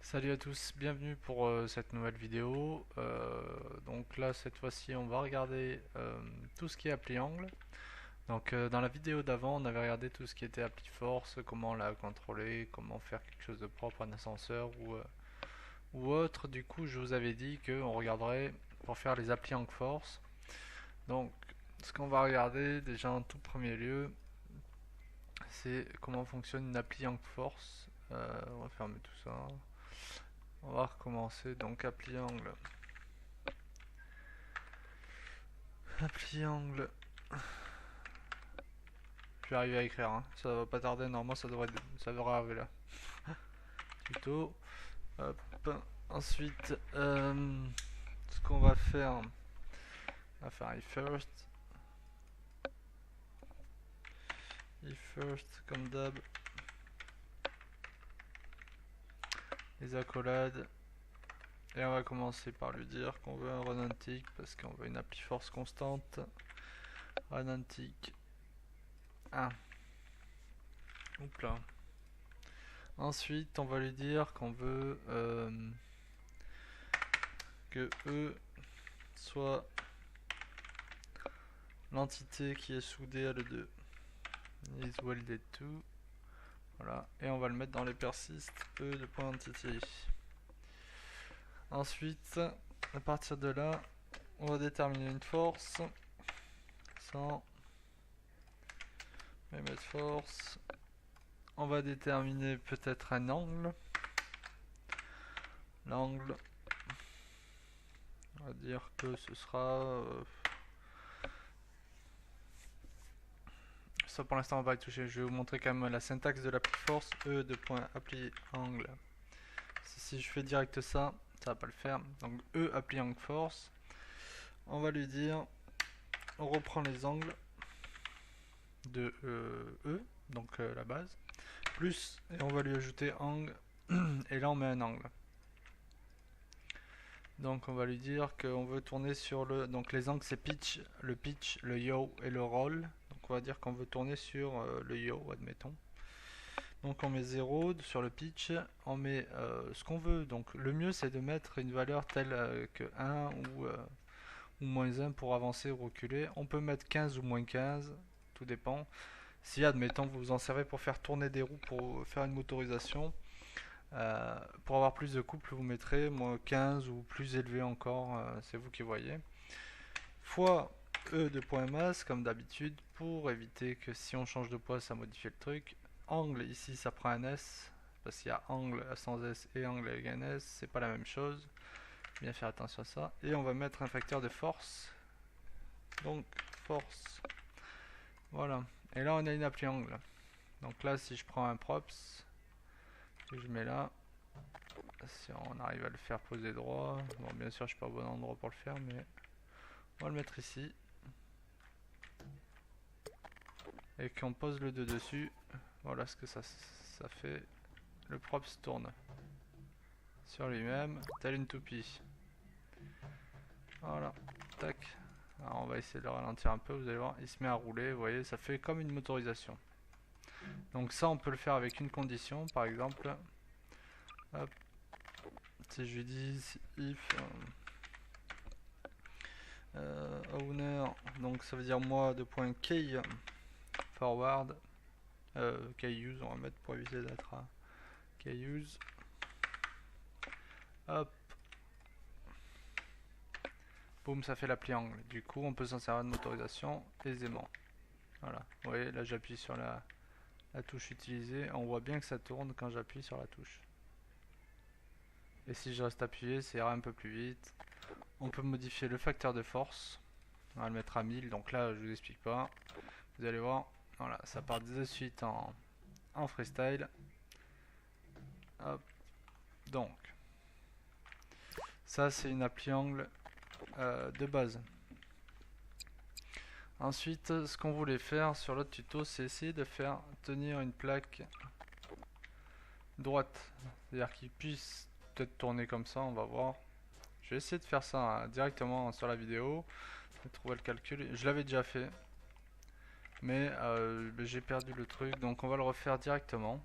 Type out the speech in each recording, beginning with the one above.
Salut à tous, bienvenue pour cette nouvelle vidéo. Donc là, cette fois-ci, on va regarder tout ce qui est appli angle. Donc dans la vidéo d'avant, on avait regardé tout ce qui était appli force, comment la contrôler, comment faire quelque chose de propre, un ascenseur ou autre. Du coup, je vous avais dit qu'on regarderait pour faire les applis angle force. Donc, ce qu'on va regarder déjà en tout premier lieu, c'est comment fonctionne une appli angle force. On va fermer tout ça. On va recommencer. Donc appli angle. Appli angle. Je vais arriver à écrire, hein. Ça va pas tarder, normalement ça devrait arriver là. Tuto. Hop. Ensuite, ce qu'on va faire, on va faire ifirst. Ifirst comme d'hab. Les accolades. Et on va commencer par lui dire qu'on veut un run antique parce qu'on veut une appli force constante. Run antique 1. Oups là. Ensuite, on va lui dire qu'on veut que E soit l'entité qui est soudée à l'E2. Is welded to. Voilà. Et on va le mettre dans les persist E de point entity. Ensuite, à partir de là, on va déterminer une force. 100. On va mettre force. On va déterminer peut-être un angle. L'angle, on va dire que ce sera ça pour l'instant on va y toucher. Je vais vous montrer quand même la syntaxe de l'appli force. E de point appli angle. Si je fais direct ça, ça va pas le faire. Donc E appli angle force. On va lui dire, on reprend les angles de E, donc la base, plus, et on va lui ajouter angle, et là on met un angle. Donc on va lui dire qu'on veut tourner sur le... Donc les angles c'est pitch, le yaw et le roll. Donc on va dire qu'on veut tourner sur le yaw, admettons. Donc on met 0 sur le pitch, on met ce qu'on veut. Donc le mieux c'est de mettre une valeur telle que 1 ou moins 1 pour avancer ou reculer. On peut mettre 15 ou moins 15, tout dépend. Si admettons vous vous en servez pour faire tourner des roues pour faire une motorisation, pour avoir plus de couple, vous mettrez moins 15 ou plus élevé encore, c'est vous qui voyez. Fois E de point masse, comme d'habitude, pour éviter que si on change de poids, ça modifie le truc. Angle, ici, ça prend un S, parce qu'il y a angle sans S et angle avec un S, c'est pas la même chose. Bien faire attention à ça. Et on va mettre un facteur de force. Donc, force. Voilà. Et là, on a une appli angle. Donc là, si je prends un props, que je mets là, si on arrive à le faire poser droit, bon bien sûr je suis pas au bon endroit pour le faire, mais on va le mettre ici et qu'on pose le 2 dessus, voilà ce que ça fait. Le prop se tourne sur lui-même tel une toupie. Voilà, tac. Alors on va essayer de le ralentir un peu, vous allez voir, il se met à rouler, vous voyez, ça fait comme une motorisation. Donc ça on peut le faire avec une condition, par exemple, hop, si je lui dis if owner, donc ça veut dire moi de point key forward, key use on va mettre pour éviter d'être à key use, hop, boum, ça fait l'appli angle. Du coup on peut s'en servir de motorisation aisément. Voilà, vous voyez là j'appuie sur la touche utilisée, on voit bien que ça tourne quand j'appuie sur la touche. Et si je reste appuyé, ça ira un peu plus vite. On peut modifier le facteur de force, on va le mettre à 1000, donc là je vous explique pas, vous allez voir, voilà, ça part de suite en freestyle. Hop. Donc ça c'est une appli angle de base. Ensuite ce qu'on voulait faire sur l'autre tuto, c'est essayer de faire tenir une plaque droite, c'est à dire qu'il puisse peut-être tourner comme ça, on va voir. Je vais essayer de faire ça directement sur la vidéo, trouver le calcul, je l'avais déjà fait mais j'ai perdu le truc, donc on va le refaire directement.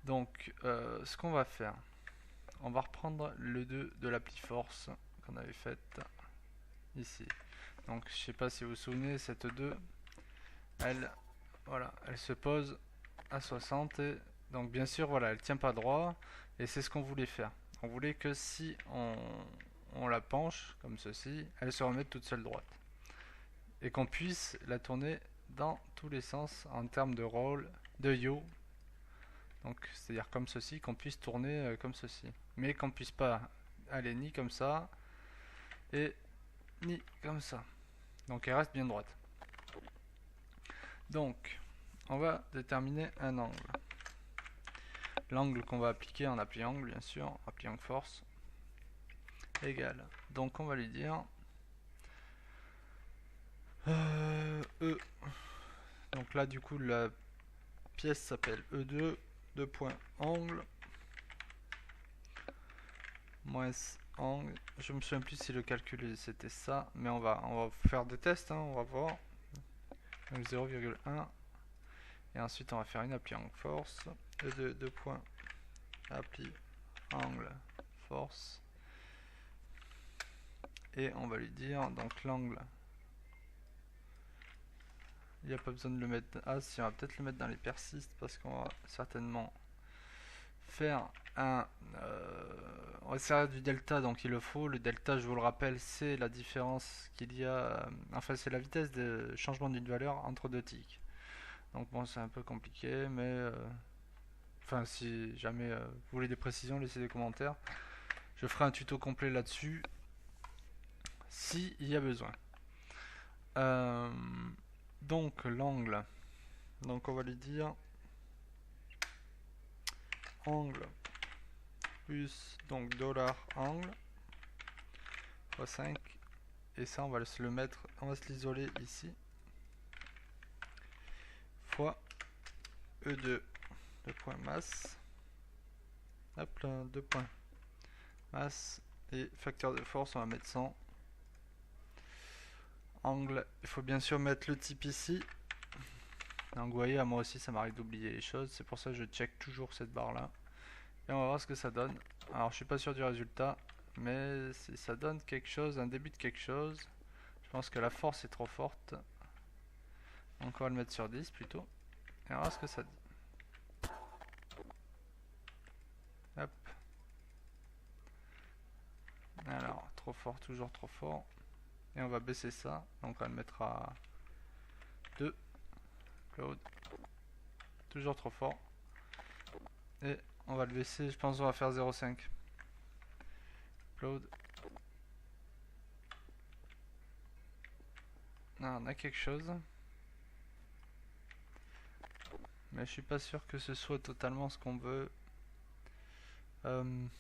Donc ce qu'on va faire, on va reprendre le 2 de l'appli force qu'on avait faite ici. Donc je sais pas si vous vous souvenez, cette 2 elle, voilà, elle se pose à 60 et donc bien sûr voilà, elle tient pas droit et c'est ce qu'on voulait faire. On voulait que si on la penche comme ceci, elle se remette toute seule droite et qu'on puisse la tourner dans tous les sens en termes de roll, de yaw. Donc c'est à dire comme ceci, qu'on puisse tourner comme ceci, mais qu'on puisse pas aller ni comme ça et ni comme ça, donc elle reste bien droite. Donc on va déterminer un angle. L'angle qu'on va appliquer en appli angle, bien sûr, appli angle force, égal. Donc on va lui dire E. Donc là du coup la pièce s'appelle E2, 2 points angle, moins angle. Je me souviens plus si le calcul c'était ça, mais on va faire des tests, hein, on va voir. 0,1 et ensuite on va faire une appli angle force, E2, 2 points appli angle force, et on va lui dire donc l'angle, il n'y a pas besoin de le mettre, ah si, on va peut-être le mettre dans les persistes parce qu'on va certainement faire un on va servir du delta, donc il le faut. Le delta, je vous le rappelle, c'est la différence qu'il y a, enfin c'est la vitesse de changement d'une valeur entre deux ticks. Donc bon, c'est un peu compliqué, mais enfin si jamais vous voulez des précisions, laissez des commentaires. Je ferai un tuto complet là-dessus si il y a besoin. Donc l'angle, donc on va lui dire angle plus donc dollar angle fois 5, et ça on va se le mettre, on va se l'isoler ici, fois E2 2 points masse, hop là, 2 points masse, et facteur de force on va mettre 100. Angle, il faut bien sûr mettre le type ici. Donc vous voyez, à moi aussi ça m'arrive d'oublier les choses, c'est pour ça que je check toujours cette barre là. Et on va voir ce que ça donne. Alors je suis pas sûr du résultat, mais si ça donne quelque chose, un début de quelque chose. Je pense que la force est trop forte. Donc on va le mettre sur 10 plutôt. Et on va voir ce que ça dit. Hop. Alors, trop fort, toujours trop fort. Et on va baisser ça. Donc on va le mettre à 2. Cloud. Toujours trop fort. Et on va le baisser, je pense qu'on va faire 0,5. Cloud. Ah, on a quelque chose. Mais je suis pas sûr que ce soit totalement ce qu'on veut. On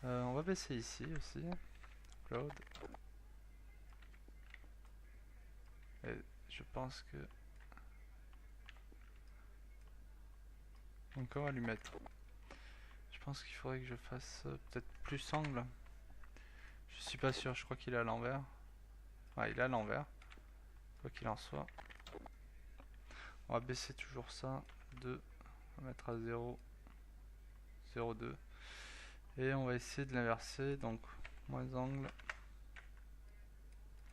va baisser ici aussi. Cloud. Et je pense que... Donc on va lui mettre. Je pense qu'il faudrait que je fasse peut-être plus angle. Je suis pas sûr, je crois qu'il est à l'envers. Ouais, il est à l'envers. Quoi qu'il en soit. On va baisser toujours ça. 2. On va mettre à 0. 0,2. Et on va essayer de l'inverser. Donc moins angle.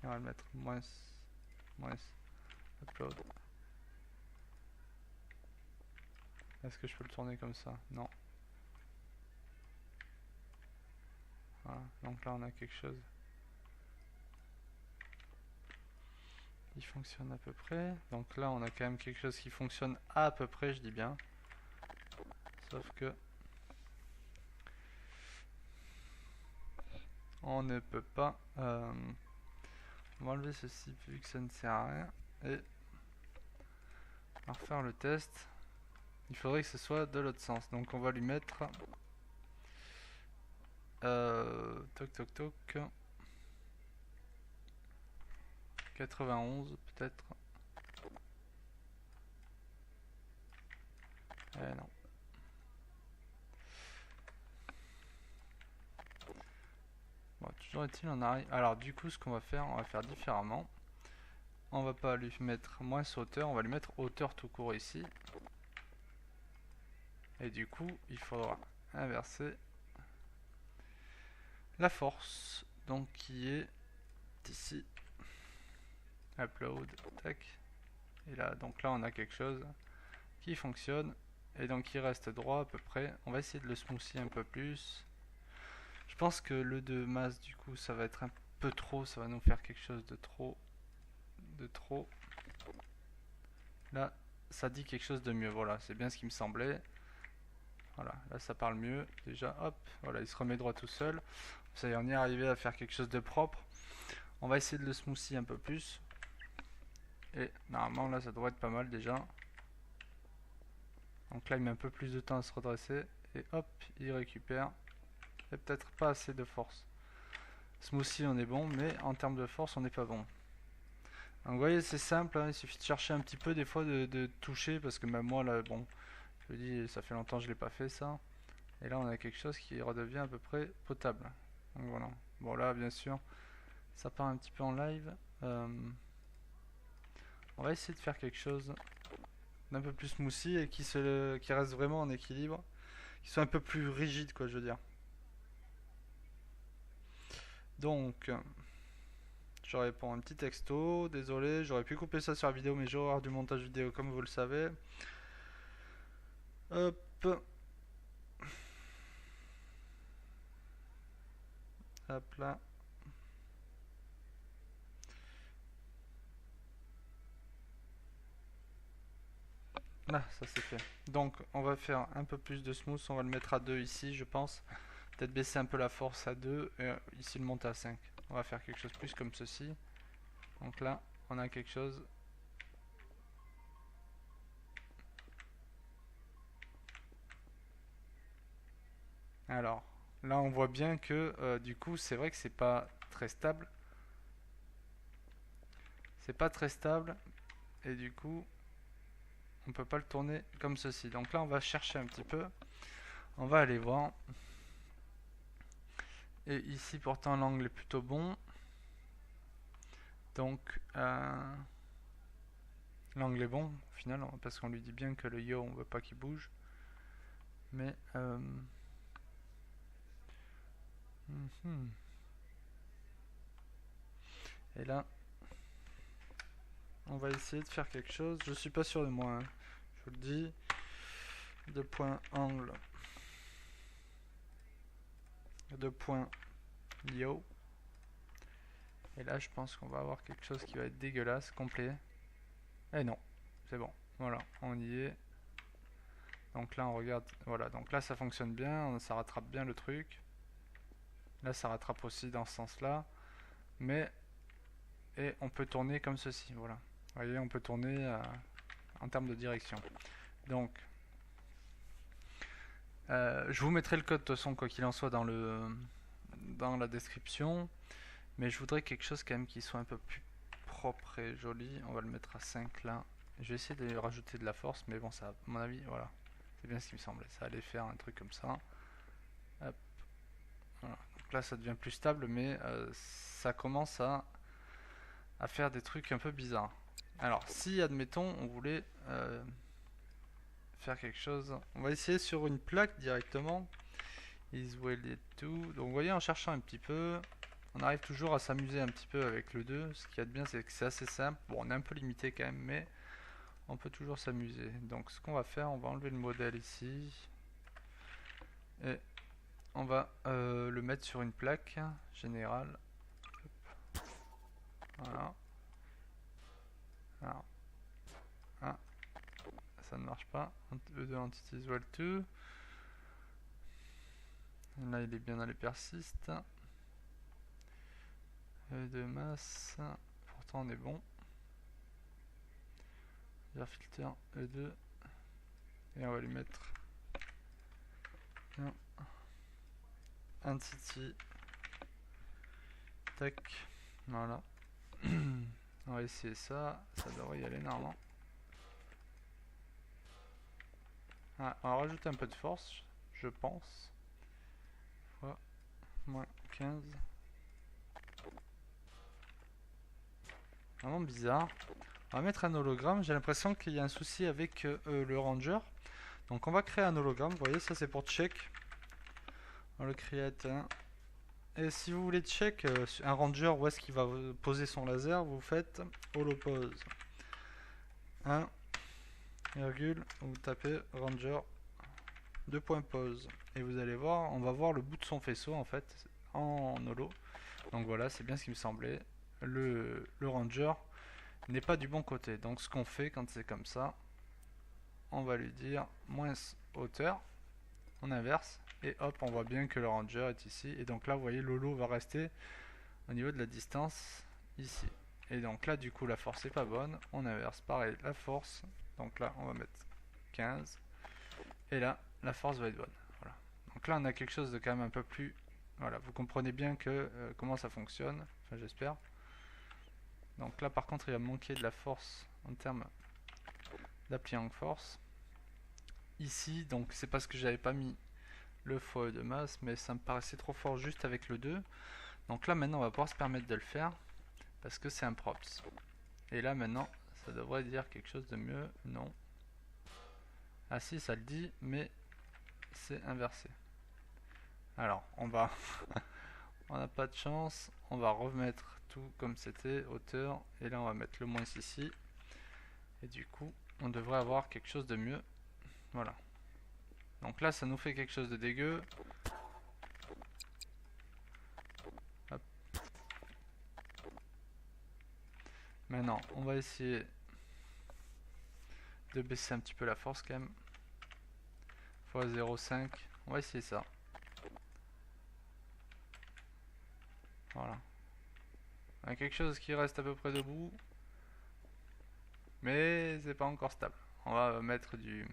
Et on va le mettre moins. Upload. Est-ce que je peux le tourner comme ça? Non. Voilà. Donc là on a quelque chose. Il fonctionne à peu près. Donc là on a quand même quelque chose qui fonctionne à peu près, je dis bien. Sauf que on ne peut pas on va enlever ceci vu que ça ne sert à rien et on va refaire le test. Il faudrait que ce soit de l'autre sens, donc on va lui mettre toc toc toc 91 peut-être. Non. Bon, toujours est-il, on arrive. Alors du coup ce qu'on va faire, on va faire différemment. On va pas lui mettre moins hauteur, on va lui mettre hauteur tout court ici. Et du coup, il faudra inverser la force. Donc qui est ici. Upload. Tac. Et là, donc là on a quelque chose qui fonctionne. Et donc il reste droit à peu près. On va essayer de le smoothier un peu plus. Je pense que le de masse du coup ça va être un peu trop. Ça va nous faire quelque chose de trop. Là ça dit quelque chose de mieux. Voilà, c'est bien ce qui me semblait. Voilà, là ça parle mieux. Déjà, hop, voilà, il se remet droit tout seul. Ça y est, on est arrivé à faire quelque chose de propre. On va essayer de le smoothier un peu plus. Et normalement là ça devrait être pas mal déjà. Donc là il met un peu plus de temps à se redresser. Et hop, il récupère. Et peut-être pas assez de force. Smoothie on est bon, mais en termes de force on n'est pas bon. Donc vous voyez c'est simple, hein, il suffit de chercher un petit peu des fois de toucher. Parce que même moi là, bon, je vous dis ça fait longtemps que je l'ai pas fait ça. Et là on a quelque chose qui redevient à peu près potable. Donc voilà. Bon là bien sûr ça part un petit peu en live. On va essayer de faire quelque chose d'un peu plus smoothie et qui reste vraiment en équilibre. Qui soit un peu plus rigide quoi je veux dire. Donc je réponds un petit texto. Désolé, j'aurais pu couper ça sur la vidéo mais j'ai horreur du montage vidéo comme vous le savez. Hop. Hop là. Là, ça c'est fait. Donc, on va faire un peu plus de smooth. On va le mettre à 2 ici, je pense. Peut-être baisser un peu la force à 2. Et ici, le monter à 5. On va faire quelque chose de plus comme ceci. Donc là, on a quelque chose. Alors, là, on voit bien que du coup, c'est vrai que c'est pas très stable. C'est pas très stable. Et du coup, on peut pas le tourner comme ceci. Donc là, on va chercher un petit peu. On va aller voir. Et ici, pourtant, l'angle est plutôt bon. Donc, l'angle est bon au final, parce qu'on lui dit bien que le yo, on veut pas qu'il bouge. Mais, et là, on va essayer de faire quelque chose. Je suis pas sûr de moi, hein. Je vous le dis. 2 points angle. 2 points yo. Et là, je pense qu'on va avoir quelque chose qui va être dégueulasse, complet. Et non, c'est bon. Voilà, on y est. Donc là, on regarde. Voilà, donc là, ça fonctionne bien. Ça rattrape bien le truc. Là, ça rattrape aussi dans ce sens-là. Mais, et on peut tourner comme ceci. Voilà. Vous voyez, on peut tourner en termes de direction. Donc, je vous mettrai le code de toute façon, quoi qu'il en soit, dans la description. Mais je voudrais quelque chose quand même qui soit un peu plus propre et joli. On va le mettre à 5 là. Je vais essayer de rajouter de la force, mais bon, ça, à mon avis, voilà. C'est bien ce qui me semblait. Ça allait faire un truc comme ça. Hop. Voilà. Donc là, ça devient plus stable, mais ça commence à faire des trucs un peu bizarres. Alors, si, admettons, on voulait faire quelque chose, on va essayer sur une plaque directement. Is welded to. Donc, vous voyez, en cherchant un petit peu, on arrive toujours à s'amuser un petit peu avec le 2. Ce qu'il y a de bien, c'est que c'est assez simple. Bon, on est un peu limité quand même, mais on peut toujours s'amuser. Donc, ce qu'on va faire, on va enlever le modèle ici. Et on va le mettre sur une plaque générale. Voilà. Alors, ah, ça ne marche pas. E2 entities well 2. Là, il est bien dans les persistes. E2 masse. Pourtant, on est bon. Filter E2. Et on va lui mettre un entity. Tac. Voilà. On va essayer ça. Ça devrait y aller normalement. Ah, on va rajouter un peu de force, je pense. Fois moins 15. Vraiment bizarre. On va mettre un hologramme. J'ai l'impression qu'il y a un souci avec le ranger. Donc on va créer un hologramme, vous voyez, ça c'est pour check. On le create. Hein. Et si vous voulez check un ranger où est-ce qu'il va poser son laser, vous faites holopose 1, virgule, vous tapez ranger 2 points pose. Et vous allez voir, on va voir le bout de son faisceau en fait en holo. Donc voilà, c'est bien ce qui me semblait. Le ranger n'est pas du bon côté. Donc ce qu'on fait quand c'est comme ça, on va lui dire moins hauteur, on inverse, et hop, on voit bien que le ranger est ici. Et donc là, vous voyez, l'holo va rester au niveau de la distance ici. Et donc là, du coup, la force est pas bonne. On inverse, pareil, la force. Donc là, on va mettre 15. Et là, la force va être bonne. Voilà. Donc là, on a quelque chose de quand même un peu plus... Voilà, vous comprenez bien que comment ça fonctionne. Enfin, j'espère. Donc là, par contre, il va manquer de la force en termes d'appliant force. Ici, donc c'est parce que j'avais pas mis le foie de masse, mais ça me paraissait trop fort juste avec le 2. Donc là, maintenant, on va pouvoir se permettre de le faire parce que c'est un props. Et là, maintenant, ça devrait dire quelque chose de mieux. Non. Ah si, ça le dit, mais c'est inversé. Alors, on va... on n'a pas de chance. On va remettre tout comme c'était, hauteur. Et là, on va mettre le moins ici. Et du coup, on devrait avoir quelque chose de mieux. Voilà. Donc là, ça nous fait quelque chose de dégueu. Hop. Maintenant, on va essayer de baisser un petit peu la force quand même. Fois 0,5. On va essayer ça. Voilà. On a quelque chose qui reste à peu près debout. Mais c'est pas encore stable. On va mettre du...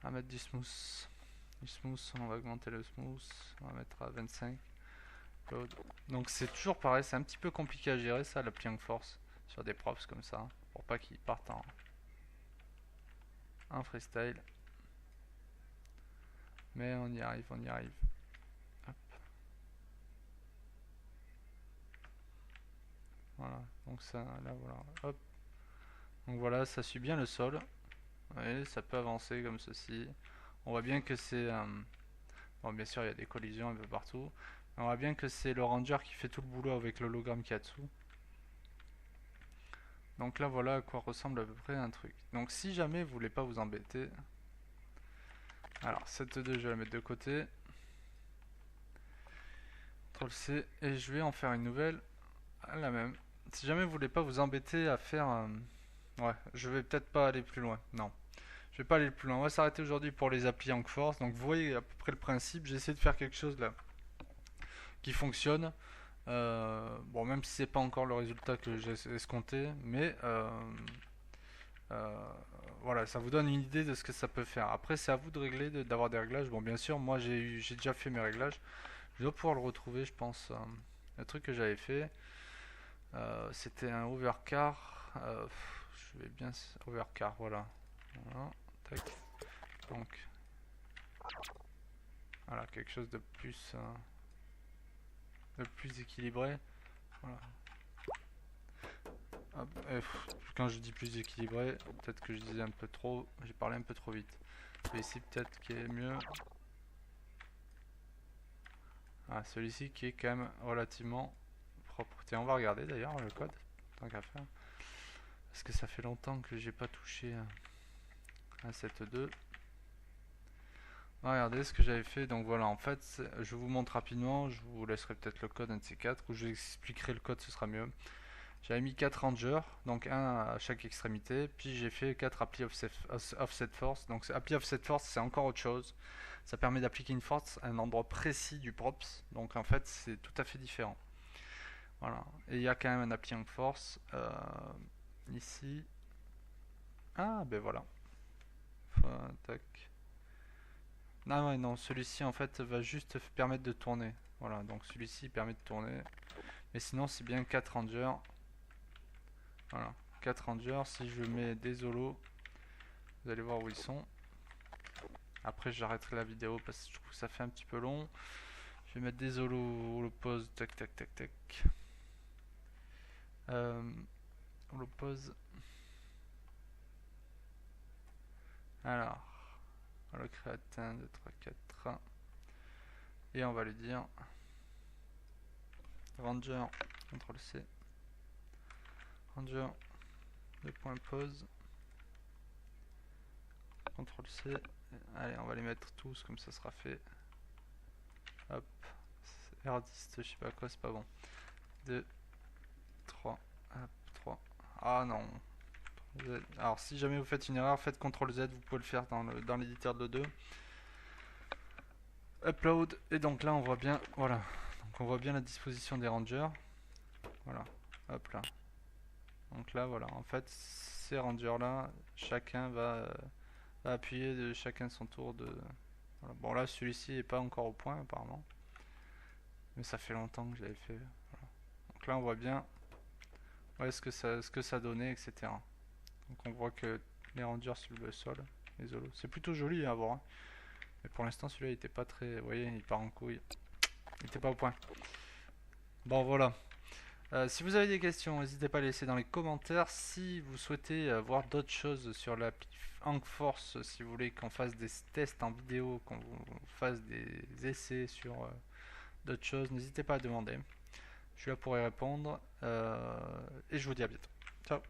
On va mettre du smooth. Du smooth, on va augmenter le smooth. On va mettre à 25. Donc c'est toujours pareil, c'est un petit peu compliqué à gérer ça, l'appliant force sur des props comme ça, pour pas qu'ils partent en freestyle. Mais on y arrive, on y arrive. Hop. Voilà, donc ça, là voilà, hop. Donc voilà, ça suit bien le sol. Et ça peut avancer comme ceci. On voit bien que c'est... bon, bien sûr, il y a des collisions un peu partout. On voit bien que c'est le ranger qui fait tout le boulot avec l'hologramme qu'il y a dessous. Donc là, voilà à quoi ressemble à peu près un truc. Donc si jamais vous voulez pas vous embêter... Alors, cette 2, je vais la mettre de côté. CTRL-C. Et je vais en faire une nouvelle. La même. Si jamais vous voulez pas vous embêter à faire... ouais, je vais peut-être pas aller plus loin. Non. Je vais pas aller plus loin. On va s'arrêter aujourd'hui pour les applis Hank Force. Donc vous voyez à peu près le principe. J'ai essayé de faire quelque chose là qui fonctionne. Bon, même si c'est pas encore le résultat que j'ai escompté, mais voilà, ça vous donne une idée de ce que ça peut faire. Après, c'est à vous de régler, d'avoir des réglages. Bon, bien sûr, moi j'ai déjà fait mes réglages. Je dois pouvoir le retrouver, je pense. Le truc que j'avais fait, c'était un overcar. Je vais bien overcar, voilà. Voilà, tac. Donc, voilà, quelque chose de plus équilibré. Voilà. Hop, quand je dis plus équilibré, peut-être que je disais un peu trop, j'ai parlé un peu trop vite. Et ici peut-être qui est mieux. Ah, celui-ci qui est quand même relativement propre. Tiens, on va regarder d'ailleurs le code, tant qu'à faire. Parce que ça fait longtemps que j'ai pas touché à cette 2. Regardez ce que j'avais fait. Donc voilà, en fait, je vous montre rapidement. Je vous laisserai peut-être le code un de ces 4 ou je vous expliquerai le code, ce sera mieux. J'avais mis 4 rangers, donc un à chaque extrémité, puis j'ai fait 4 applis offset force. Donc appli offset force, c'est encore autre chose. Ça permet d'appliquer une force à un endroit précis du props. Donc en fait, c'est tout à fait différent. Voilà. Et il y a quand même un applying force ici. Ah ben voilà. Tac. Ah ouais, non, celui-ci en fait va juste permettre de tourner. Voilà, donc celui-ci permet de tourner. Mais sinon, c'est bien 4 rangers. Voilà, 4 rangers. Si je mets des holos, vous allez voir où ils sont. Après, j'arrêterai la vidéo parce que je trouve que ça fait un petit peu long. Je vais mettre des holos pause. Tac, tac, tac, tac. Holo pause. Alors, on va le créer 1, 2, 3, 4. Et on va lui dire Ranger, CTRL C, Ranger, 2 points pause, CTRL C. Allez, on va les mettre tous, comme ça sera fait. Hop, R10, je sais pas quoi, c'est pas bon. 2, 3, hop, 3. Ah non. Alors, si jamais vous faites une erreur, faites CTRL Z, vous pouvez le faire dans l'éditeur de 2. Upload, et donc là on voit bien, voilà, donc on voit bien la disposition des rangers, voilà, hop là, donc là voilà, en fait ces rangers là, chacun va appuyer de chacun son tour de, voilà. Bon là celui-ci est pas encore au point apparemment, mais ça fait longtemps que je l'avais fait, voilà. Donc là on voit bien ouais, ce que ça donnait, etc. Donc on voit que les rangers sur le sol, les holos, c'est plutôt joli à voir, hein. Mais pour l'instant celui-là il était pas très, vous voyez, il part en couille, il était pas au point. Bon voilà. Si vous avez des questions, n'hésitez pas à les laisser dans les commentaires. Si vous souhaitez voir d'autres choses sur l'appli HankForce, si vous voulez qu'on fasse des tests en vidéo, qu'on fasse des essais sur d'autres choses, n'hésitez pas à demander. Je suis là pour y répondre. Et je vous dis à bientôt. Ciao.